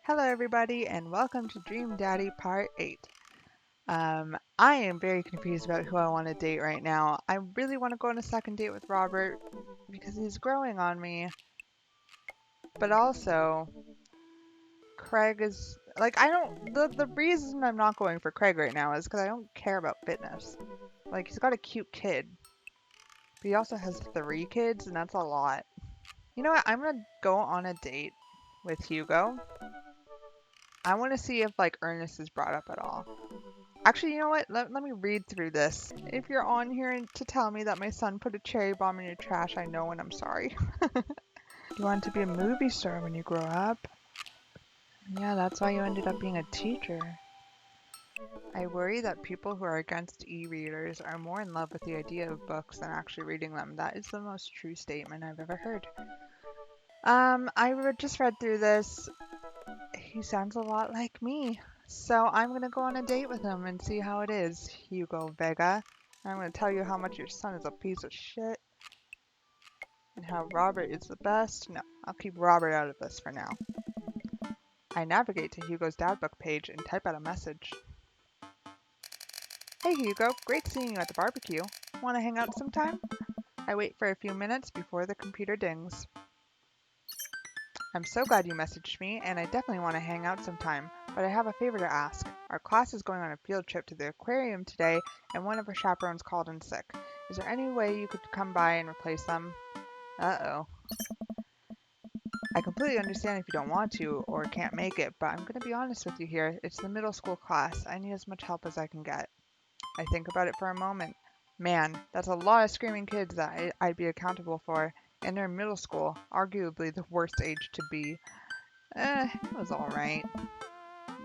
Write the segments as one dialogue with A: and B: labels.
A: Hello, everybody, and welcome to Dream Daddy Part 8. I am very confused about who I want to date right now. I really want to go on a second date with Robert because he's growing on me, but also Craig is like, I don't. The reason I'm not going for Craig right now is because I don't care about fitness. Like, he's got a cute kid, but he also has 3 kids, and that's a lot. You know what? I'm gonna go on a date with Hugo. I want to see if, like, Ernest is brought up at all. Actually, you know what? Let me read through this. If you're on here to tell me that my son put a cherry bomb in your trash, I know and I'm sorry. You want to be a movie star when you grow up? Yeah, that's why you ended up being a teacher. I worry that people who are against e-readers are more in love with the idea of books than actually reading them. That is the most true statement I've ever heard. Just read through this. He sounds a lot like me. So I'm going to go on a date with him and see how it is, Hugo Vega. I'm going to tell you how much your son is a piece of shit and how Robert is the best. No, I'll keep Robert out of this for now. I navigate to Hugo's dadbook page and type out a message. Hey Hugo, great seeing you at the barbecue. Want to hang out sometime? I wait for a few minutes before the computer dings. I'm so glad you messaged me, and I definitely want to hang out sometime, but I have a favor to ask. Our class is going on a field trip to the aquarium today, and one of our chaperones called in sick. Is there any way you could come by and replace them? Uh-oh. I completely understand if you don't want to or can't make it, but I'm going to be honest with you here. It's the middle school class. I need as much help as I can get. I think about it for a moment. Man, that's a lot of screaming kids that I'd be accountable for, and they're in middle school, arguably the worst age to be. It was alright.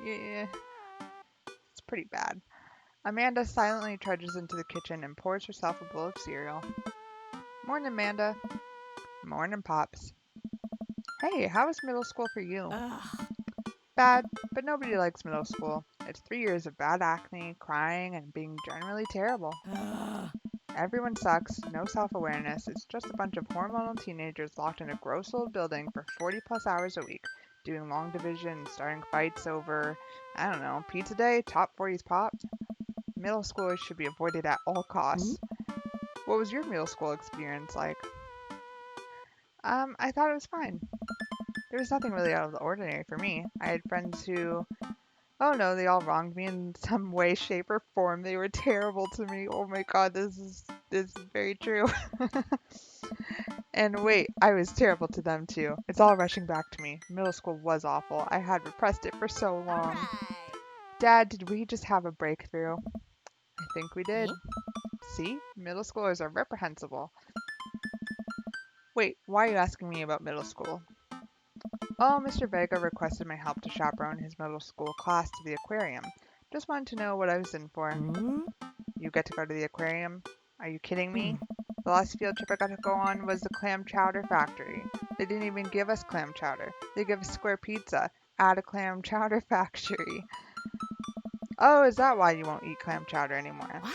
A: Yeah, it's pretty bad. Amanda silently trudges into the kitchen and pours herself a bowl of cereal. Morning, Amanda. Morning, Pops. Hey, how was middle school for you?
B: Ugh.
A: Bad, but nobody likes middle school. It's 3 years of bad acne, crying, and being generally terrible.
B: Ugh.
A: Everyone sucks, no self-awareness. It's just a bunch of hormonal teenagers locked in a gross old building for 40 plus hours a week, doing long division, starting fights over, I don't know, pizza day, top 40s pop. Middle schoolers should be avoided at all
B: Hmm?
A: costs. What was your middle school experience like? I thought it was fine. There was nothing really out of the ordinary for me. I had friends who, oh no, they all wronged me in some way, shape, or form. They were terrible to me. Oh my god, this is very true. And wait, I was terrible to them too. It's all rushing back to me. Middle school was awful. I had repressed it for so long.
B: Alright.
A: Dad, did we just have a breakthrough? I think we did.
B: Eh?
A: See? Middle schoolers are reprehensible. Wait, why are you asking me about middle school? Oh, Mr. Vega requested my help to chaperone his middle school class to the aquarium. Just wanted to know what I was in for.
B: Hmm?
A: You get to go to the aquarium? Are you kidding
B: Hmm.
A: me? The last field trip I got to go on was the clam chowder factory. They didn't even give us clam chowder. They gave us square pizza at a clam chowder factory. Oh, is that why you won't eat clam chowder anymore?
B: What?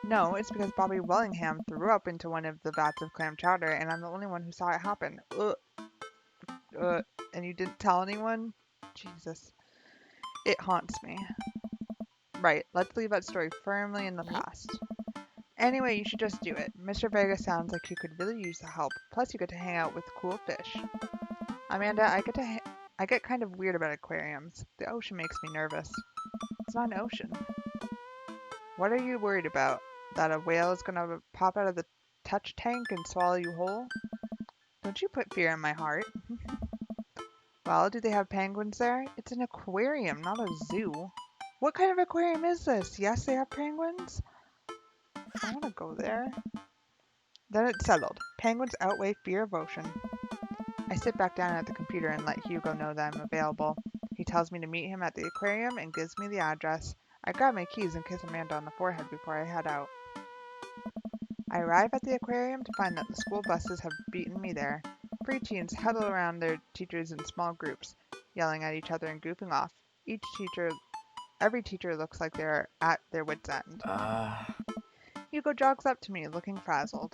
A: No, it's because Bobby Wellingham threw up into one of the vats of clam chowder, and I'm the only one who saw it happen. Ugh, ugh. And you didn't tell anyone? Jesus. It haunts me. Right, let's leave that story firmly in the
B: Eh?
A: past. Anyway, you should just do it. Mr. Vega sounds like you could really use the help. Plus, you get to hang out with cool fish. Amanda, I get kind of weird about aquariums. The ocean makes me nervous. It's not an ocean. What are you worried about? That a whale is gonna pop out of the touch tank and swallow you whole? Don't you put fear in my heart. Well, do they have penguins there? It's an aquarium, not a zoo. What kind of aquarium is this? Yes, they have penguins? I want to go there. Then it's settled. Penguins outweigh fear of ocean. I sit back down at the computer and let Hugo know that I'm available. He tells me to meet him at the aquarium and gives me the address. I grab my keys and kiss Amanda on the forehead before I head out. I arrive at the aquarium to find that the school buses have beaten me there. Preteens huddle around their teachers in small groups, yelling at each other and goofing off. Every teacher looks like they're at their wits' end.
B: Uh.
A: Hugo jogs up to me, looking frazzled.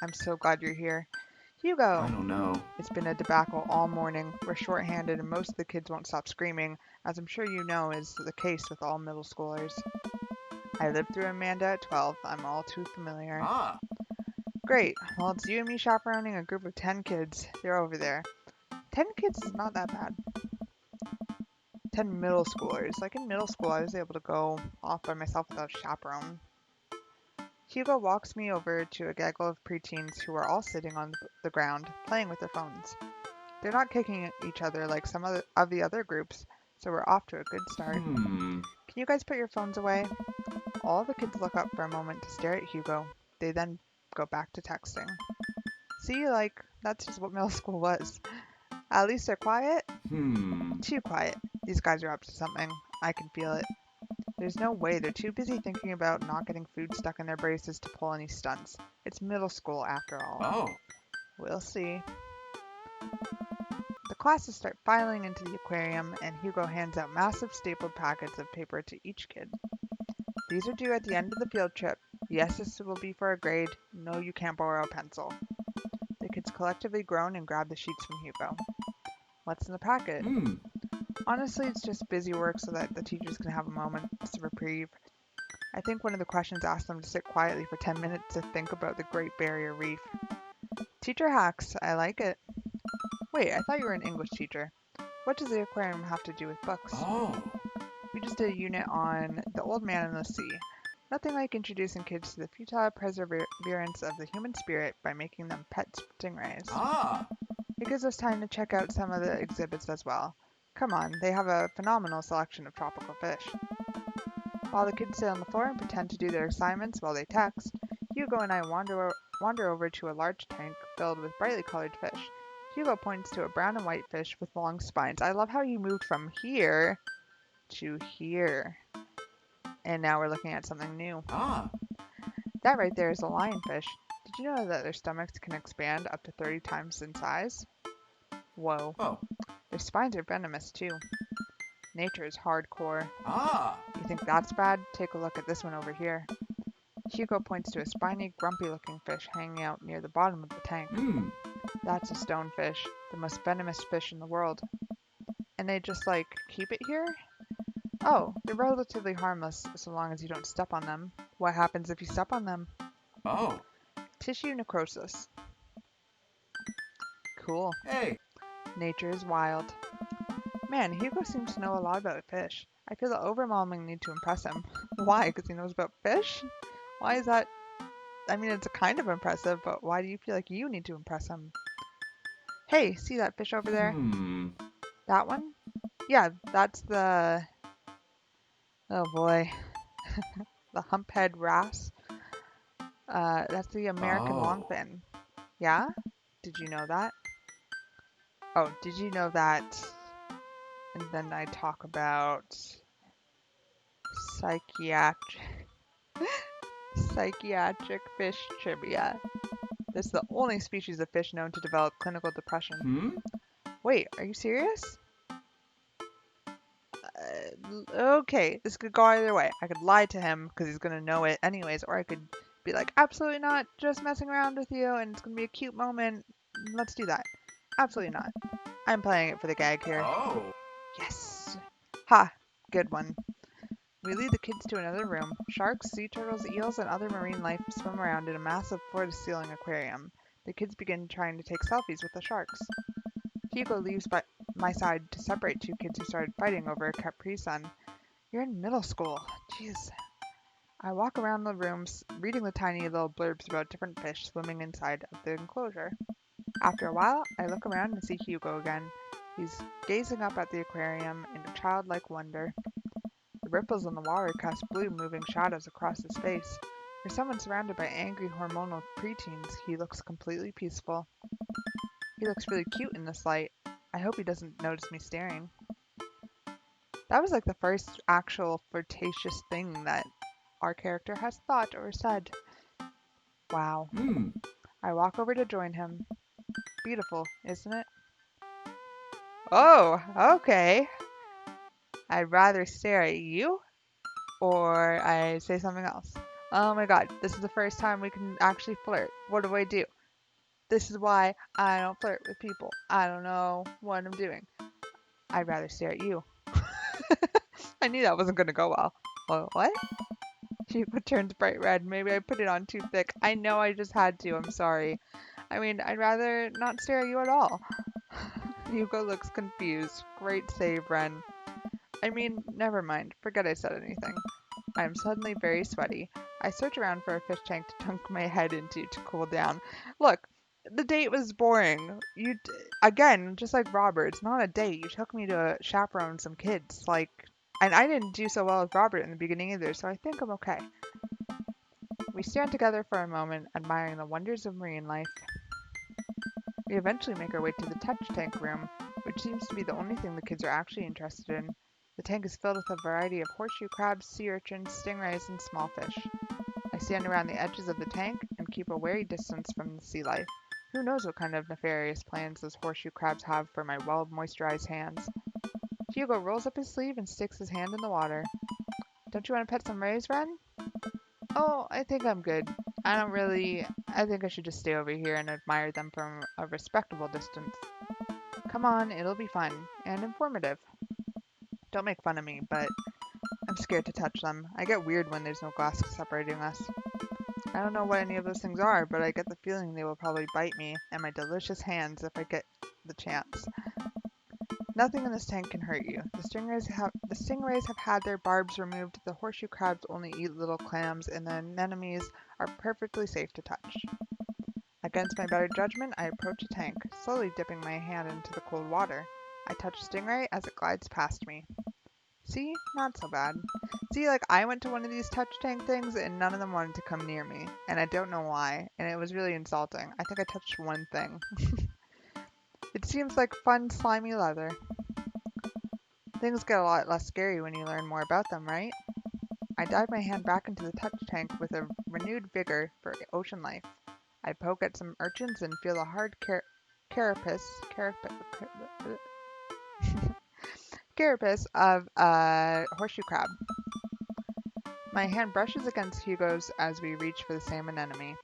A: I'm so glad you're here. Hugo!
B: I don't know.
A: It's been a debacle all morning. We're short-handed and most of the kids won't stop screaming, as I'm sure you know is the case with all middle schoolers. I lived through Amanda at 12. I'm all too familiar.
B: Ah,
A: Great. Well, it's you and me chaperoning a group of 10 kids. They're over there. 10 kids is not that bad. 10 middle schoolers. Like in middle school, I was able to go off by myself without a chaperone. Hugo walks me over to a gaggle of preteens who are all sitting on the ground, playing with their phones. They're not kicking each other like some of the other groups, so we're off to a good start.
B: hmm.
A: Can you guys put your phones away? All the kids look up for a moment to stare at Hugo. They then go back to texting. See, like, that's just what middle school was. At least they're quiet. Too quiet. These guys are up to something. I can feel it. There's no way. They're too busy thinking about not getting food stuck in their braces to pull any stunts. It's middle school after all.
B: Oh,
A: We'll see. The classes start filing into the aquarium, and Hugo hands out massive stapled packets of paper to each kid. These are due at the end of the field trip. Yes, this will be for a grade. No, you can't borrow a pencil. The kids collectively groan and grab the sheets from Hugo. What's in the packet? Honestly, it's just busy work so that the teachers can have a moment's reprieve. I think one of the questions asked them to sit quietly for 10 minutes to think about the Great Barrier Reef. Teacher hacks, I like it. Wait, I thought you were an English teacher. What does the aquarium have to do with books?
B: oh.
A: We just did a unit on the old man in the sea. Nothing like introducing kids to the futile perseverance of the human spirit by making them pet stingrays.
B: Ah,
A: It gives us time to check out some of the exhibits as well. Come on, they have a phenomenal selection of tropical fish. While the kids sit on the floor and pretend to do their assignments while they text, Hugo and I wander over to a large tank filled with brightly colored fish. Hugo points to a brown and white fish with long spines. I love how he moved from here to here. And now we're looking at something new.
B: ah.
A: That right there is a lionfish. Did you know that their stomachs can expand up to 30 times in size? Whoa.
B: Oh,
A: Their spines are venomous too. Nature is hardcore.
B: ah.
A: You think that's bad? Take a look at this one over here. Hugo points to a spiny, grumpy-looking fish hanging out near the bottom of the tank. That's a stonefish, the most venomous fish in the world. And they just, like, keep it here? Oh, they're relatively harmless so long as you don't step on them. What happens if you step on them?
B: Oh,
A: Tissue necrosis. Cool.
B: hey.
A: Nature is wild. Man, Hugo seems to know a lot about fish. I feel the overwhelming need to impress him. Why? Because he knows about fish? Why is that? I mean, it's kind of impressive, but why do you feel like you need to impress him? Hey, see that fish over there? That one? Yeah, that's the... Oh boy. The humphead wrasse. That's the American
B: Oh.
A: longfin. Yeah? Did you know that? Oh, did you know that? And then I talk about psychiatric psychiatric fish trivia. This is the only species of fish known to develop clinical depression. Wait, are you serious? Okay, this could go either way. I could lie to him because he's gonna know it anyways, or I could be like, absolutely not, just messing around with you, and it's gonna be a cute moment. Let's do that. Absolutely not. I'm playing it for the gag here.
B: Oh.
A: Yes. Ha, good one. We lead the kids to another room. Sharks, sea turtles, eels, and other marine life swim around in a massive floor-to-ceiling aquarium. The kids begin trying to take selfies with the sharks. Hugo leaves by my side to separate two kids who started fighting over a Capri Sun. You're in middle school. Jeez. I walk around the rooms, reading the tiny little blurbs about different fish swimming inside of the enclosure. After a while, I look around and see Hugo again. He's gazing up at the aquarium in a childlike wonder. The ripples in the water cast blue, moving shadows across his face. For someone surrounded by angry hormonal preteens, he looks completely peaceful. He looks really cute in this light. I hope he doesn't notice me staring. That was like the first actual flirtatious thing that our character has thought or said. Wow. I walk over to join him. Beautiful, isn't it? Oh, okay. I'd rather stare at you or I say something else. Oh my god, this is the first time we can actually flirt. What do I do? This is why I don't flirt with people. I don't know what I'm doing. I'd rather stare at you. I knew that wasn't going to go well. Well, what? Hugo turns bright red. Maybe I put it on too thick. I know I just had to. I'm sorry. I mean, I'd rather not stare at you at all. Hugo looks confused. Great save, Ren. I mean, never mind. Forget I said anything. I am suddenly very sweaty. I search around for a fish tank to dunk my head into to cool down. Look, the date was boring. Again, just like Robert, it's not a date. You took me to chaperone some kids. And I didn't do so well with Robert in the beginning either, so I think I'm okay. We stand together for a moment, admiring the wonders of marine life. We eventually make our way to the touch tank room, which seems to be the only thing the kids are actually interested in. The tank is filled with a variety of horseshoe crabs, sea urchins, stingrays, and small fish. I stand around the edges of the tank and keep a wary distance from the sea life. Who knows what kind of nefarious plans those horseshoe crabs have for my well-moisturized hands. Hugo rolls up his sleeve and sticks his hand in the water. Don't you want to pet some rays, Ren? Oh, I think I'm good. I think I should just stay over here and admire them from a respectable distance. Come on, it'll be fun and informative. Don't make fun of me, but I'm scared to touch them. I get weird when there's no glass separating us. I don't know what any of those things are, but I get the feeling they will probably bite me and my delicious hands if I get the chance. Nothing in this tank can hurt you. The stingrays have had their barbs removed, the horseshoe crabs only eat little clams, and the anemones are perfectly safe to touch. Against my better judgment, I approach a tank, slowly dipping my hand into the cold water. I touch Stingray as it glides past me. See? Not so bad. See, I went to one of these touch tank things and none of them wanted to come near me. And I don't know why. And it was really insulting. I think I touched one thing. It seems like fun, slimy leather. Things get a lot less scary when you learn more about them, right? I dive my hand back into the touch tank with a renewed vigor for ocean life. I poke at some urchins and feel a hard carapace of a horseshoe crab. My hand brushes against Hugo's as we reach for the same anemone.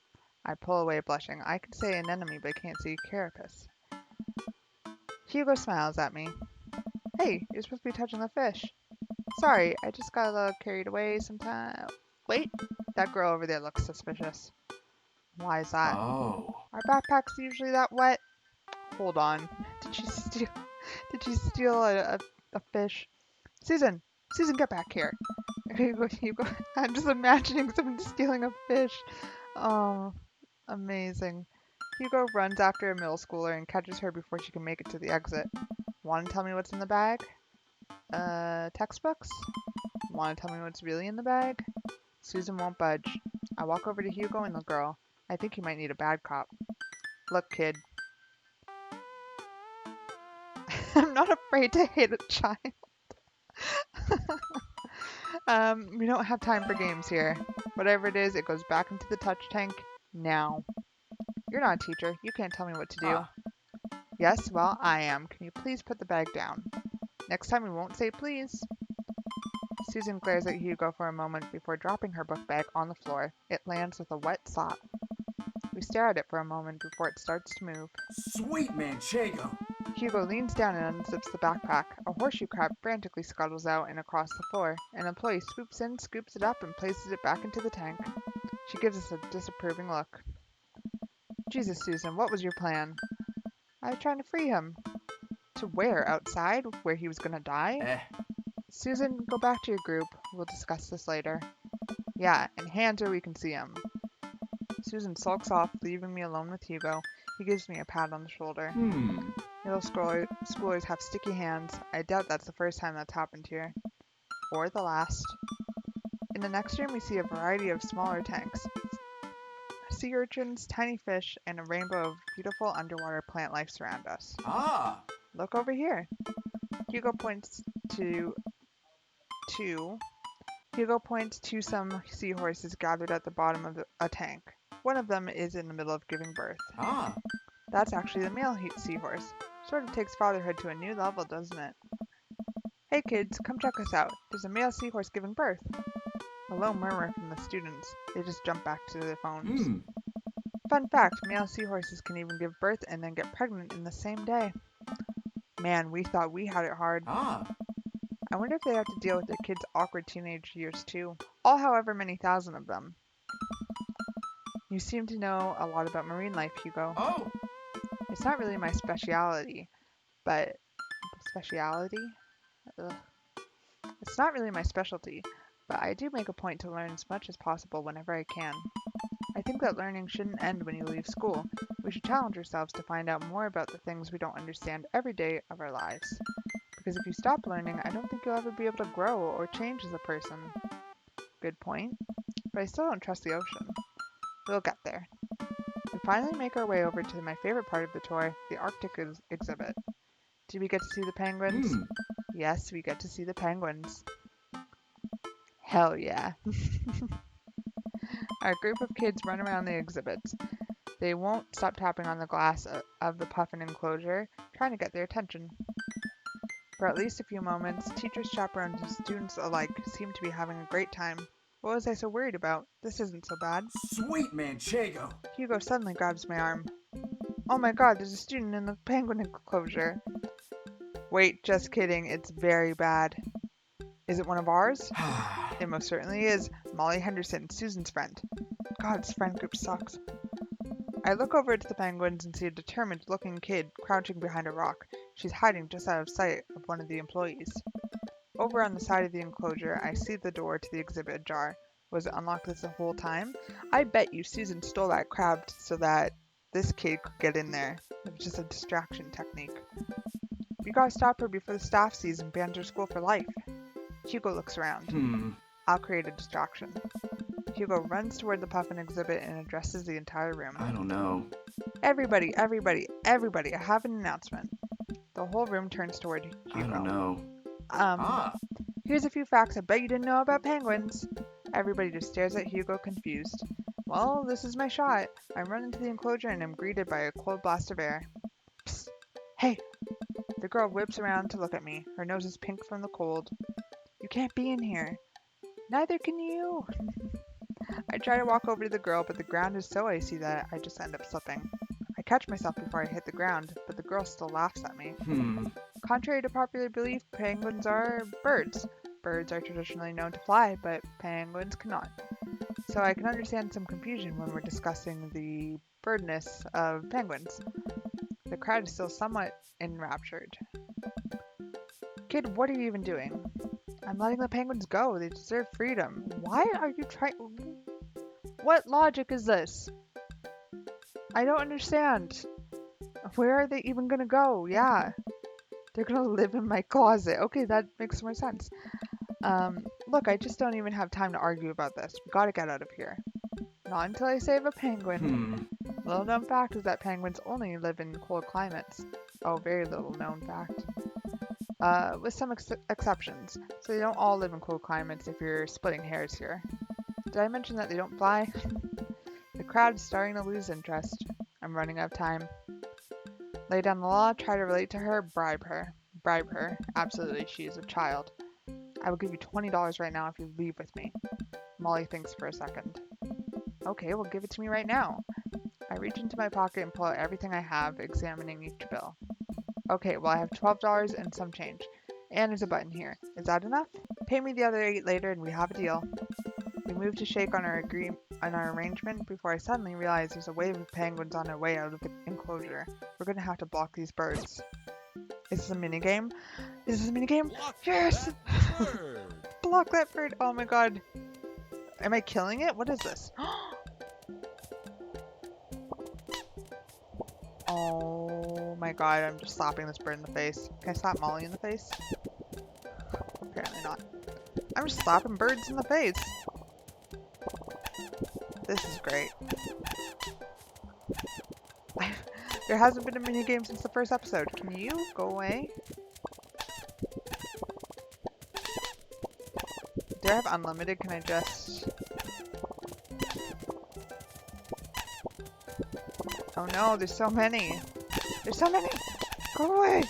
A: I pull away blushing. I can say anemone, but I can't say carapace. Hugo smiles at me. Hey, you're supposed to be touching the fish. Sorry, I just got a little carried away sometime. Wait, that girl over there looks suspicious. Why is that?
B: Oh.
A: Are backpacks usually that wet? Hold on. Did she steal a fish? Susan! Susan, get back here. Hugo. I'm just imagining someone stealing a fish. Oh, amazing. Hugo runs after a middle schooler and catches her before she can make it to the exit. Want to tell me what's in the bag? Textbooks? Want to tell me what's really in the bag? Susan won't budge. I walk over to Hugo and the girl. I think he might need a bad cop. Look, kid. I'm not afraid to hit a child. We don't have time for games here. Whatever it is, it goes back into the touch tank now. You're not a teacher. You can't tell me what to do.
B: Ah.
A: Yes, well, I am. Can you please put the bag down? Next time we won't say please. Susan glares at Hugo for a moment before dropping her book bag on the floor. It lands with a wet slop. We stare at it for a moment before it starts to move.
B: Sweet manchego.
A: Hugo leans down and unzips the backpack. A horseshoe crab frantically scuttles out and across the floor. An employee swoops in, scoops it up, and places it back into the tank. She gives us a disapproving look. Jesus, Susan, what was your plan? I was trying to free him. To where? Outside? Where he was gonna die? Susan, go back to your group. We'll discuss this later. Yeah, and hands where we can see him. Susan sulks off, leaving me alone with Hugo. He gives me a pat on the shoulder. Middle schoolers have sticky hands. I doubt that's the first time that's happened here. Or the last. In the next room, we see a variety of smaller tanks. Sea urchins, tiny fish, and a rainbow of beautiful underwater plant life surround us.
B: Ah.
A: Look over here. Hugo points to some seahorses gathered at the bottom of a tank. One of them is in the middle of giving birth.
B: Ah.
A: That's actually the male seahorse. Sort of takes fatherhood to a new level, doesn't it? Hey kids, come check us out. There's a male seahorse giving birth. A low murmur from the students. They just jump back to their phones. Fun fact, male seahorses can even give birth and then get pregnant in the same day. Man, we thought we had it hard.
B: Ah.
A: I wonder if they have to deal with their kids' awkward teenage years too. All however many thousand of them. You seem to know a lot about marine life, Hugo.
B: Oh.
A: It's not really my speciality, but... Speciality? Ugh. It's not really my specialty, but I do make a point to learn as much as possible whenever I can. I think that learning shouldn't end when you leave school. We should challenge ourselves to find out more about the things we don't understand every day of our lives. Because if you stop learning, I don't think you'll ever be able to grow or change as a person. Good point, but I still don't trust the ocean. We'll get there. We finally make our way over to my favorite part of the tour, the Arctic exhibit. Did we get to see the penguins?
B: Hmm.
A: Yes, we get to see the penguins. Hell yeah. Our group of kids run around the exhibits. They won't stop tapping on the glass of the puffin enclosure, trying to get their attention. For at least a few moments, teachers, chaperones, and students alike seem to be having a great time. What was I so worried about? This isn't so bad.
B: Sweet Manchego.
A: Hugo suddenly grabs my arm. Oh my god, there's a student in the penguin enclosure. Wait, just kidding, it's very bad. Is it one of ours? It most certainly is. Molly Henderson, Susan's friend. God, this friend group sucks. I look over to the penguins and see a determined-looking kid crouching behind a rock. She's hiding just out of sight of one of the employees. Over on the side of the enclosure, I see the door to the exhibit ajar. Was it unlocked this whole time? I bet you Susan stole that crab so that this kid could get in there. It was just a distraction technique. We gotta stop her before the staff sees and bans her school for life. Hugo looks around. I'll create a distraction. Hugo runs toward the puffin exhibit and addresses the entire room.
B: I don't know.
A: Everybody, everybody, everybody, I have an announcement. The whole room turns toward Hugo.
B: I don't know.
A: Here's a few facts I bet you didn't know about penguins. Everybody just stares at Hugo confused. Well, this is my shot. I run into the enclosure and am greeted by a cold blast of air. Psst. Hey! The girl whips around to look at me. Her nose is pink from the cold. You can't be in here. Neither can you. I try to walk over to the girl, but the ground is so icy that I just end up slipping. I catch myself before I hit the ground, but the girl still laughs at me. Contrary to popular belief, penguins are birds. Birds are traditionally known to fly, but penguins cannot. So I can understand some confusion when we're discussing the birdness of penguins. The crowd is still somewhat enraptured. Kid, what are you even doing? I'm letting the penguins go. They deserve freedom. Why are you trying... What logic is this? I don't understand. Where are they even gonna go? Yeah. They're gonna live in my closet. Okay, that makes more sense. Look, I just don't even have time to argue about this. We gotta get out of here. Not until I save a penguin. Little known fact is that penguins only live in cold climates. Oh, very little known fact. With some exceptions. So they don't all live in cold climates if you're splitting hairs here. Did I mention that they don't fly? The crowd is starting to lose interest. I'm running out of time. Lay down the law, try to relate to her, bribe her. Bribe her. Absolutely, she is a child. I will give you $20 right now if you leave with me. Molly thinks for a second. Okay, well give it to me right now. I reach into my pocket and pull out everything I have, examining each bill. Okay, well I have $12 and some change. And there's a button here. Is that enough? Pay me the other 8 later and we have a deal. We move to shake on our arrangement before I suddenly realize there's a wave of penguins on their way out of the enclosure. We're gonna have to block these birds. Is this a minigame? Is this a minigame? Yes! Block that bird! Oh my god. Am I killing it? What is this? Oh my god, I'm just slapping this bird in the face. Can I slap Molly in the face? Apparently not. I'm just slapping birds in the face. This is great. There hasn't been a minigame since the first episode. Can you go away? Do I have unlimited? Can I just... Oh no, there's so many. There's so many! Go away!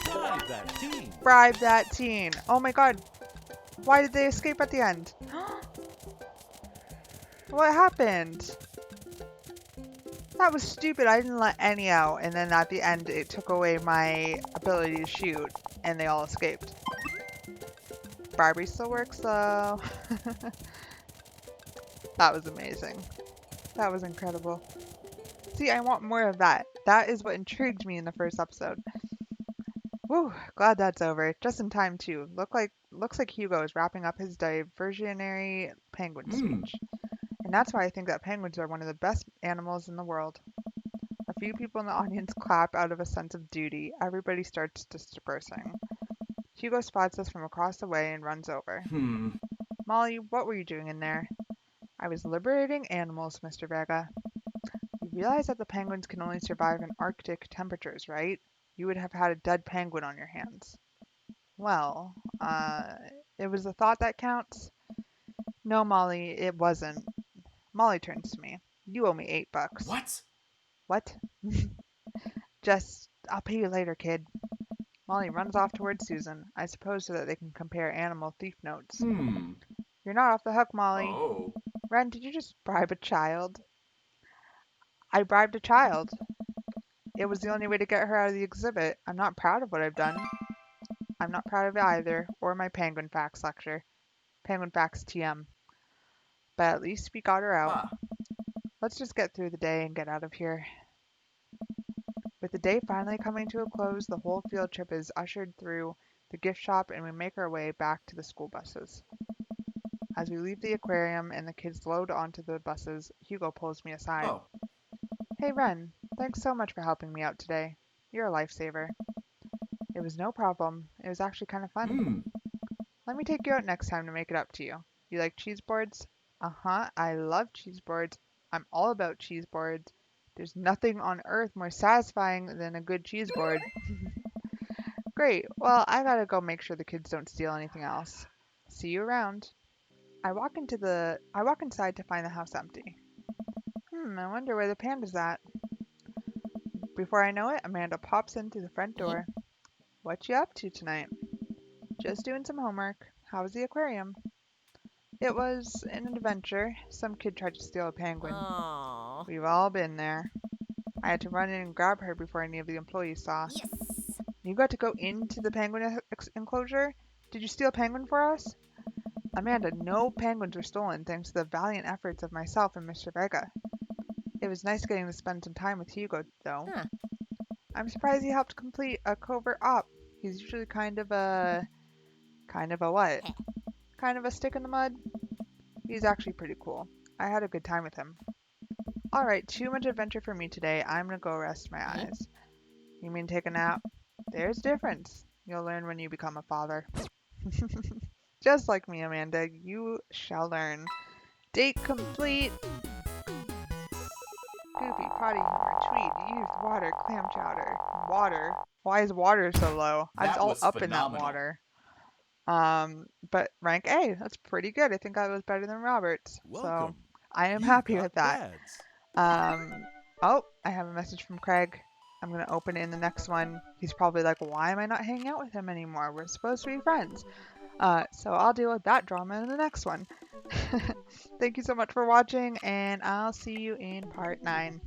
C: Bribe that teen.
A: Bribe that teen. Oh my god. Why did they escape at the end? What happened? That was stupid. I didn't let any out, and then at the end it took away my ability to shoot, and they all escaped. Barbie still works though. That was amazing. That was incredible. See, I want more of that. That is what intrigued me in the first episode. Whew, glad that's over. Just in time too. Looks like Hugo is wrapping up his diversionary penguin
B: Hmm.
A: speech. And that's why I think that penguins are one of the best animals in the world. A few people in the audience clap out of a sense of duty. Everybody starts dispersing. Hugo spots us from across the way and runs over.
B: Hmm.
A: Molly, what were you doing in there? I was liberating animals, Mr. Vega. You realize that the penguins can only survive in Arctic temperatures, right? You would have had a dead penguin on your hands. Well, it was the thought that counts? No, Molly, it wasn't. Molly turns to me. You owe me $8.
B: What?
A: What? Just, I'll pay you later, kid. Molly runs off towards Susan, I suppose so that they can compare animal thief notes.
B: Hmm.
A: You're not off the hook, Molly.
B: Oh.
A: Ren, did you just bribe a child? I bribed a child. It was the only way to get her out of the exhibit. I'm not proud of what I've done. I'm not proud of it either, or my Penguin Facts lecture. Penguin Facts TM. But at least we got her out.
B: Huh.
A: Let's just get through the day and get out of here. With the day finally coming to a close, the whole field trip is ushered through the gift shop and we make our way back to the school buses. As we leave the aquarium and the kids load onto the buses, Hugo pulls me aside.
B: Oh.
A: Hey Ren, thanks so much for helping me out today. You're a lifesaver. It was no problem. It was actually kind of fun.
B: Hmm.
A: Let me take you out next time to make it up to you. You like cheese boards? Uh-huh, I love cheese boards. I'm all about cheese boards. There's nothing on earth more satisfying than a good cheese board. Great. Well, I gotta go make sure the kids don't steal anything else. See you around. I walk inside to find the house empty. I wonder where the panda's at. Before I know it, Amanda pops in through the front door. What you up to tonight? Just doing some homework. How was the aquarium? It was an adventure. Some kid tried to steal a penguin.
C: Aww.
A: We've all been there. I had to run in and grab her before any of the employees saw.
C: Yes.
A: You got to go into the penguin enclosure? Did you steal a penguin for us? Amanda, no penguins were stolen thanks to the valiant efforts of myself and Mr. Vega. It was nice getting to spend some time with Hugo, though.
C: Huh.
A: I'm surprised he helped complete a covert op. He's usually kind of a what?
C: Heh.
A: Kind of a stick in the mud? He's actually pretty cool. I had a good time with him. Alright, too much adventure for me today. I'm gonna go rest my eyes. You mean take a nap? There's a difference. You'll learn when you become a father. Just like me, Amanda, you shall learn. Date complete. Goofy, potty humor, tweet, youth, water, clam chowder. Water? Why is water so low? I was
B: That
A: all
B: was
A: up in that
B: phenomenal.
A: water. But rank A, that's pretty good. I think I was better than Roberts. So
D: Welcome.
A: I am
D: You've
A: happy
D: got
A: with that.
D: dads.
A: Oh, I have a message from Craig. I'm gonna open it in the next one. He's probably like, why am I not hanging out with him anymore? We're supposed to be friends. So I'll deal with that drama in the next one. Thank you so much for watching, and I'll see you in part 9.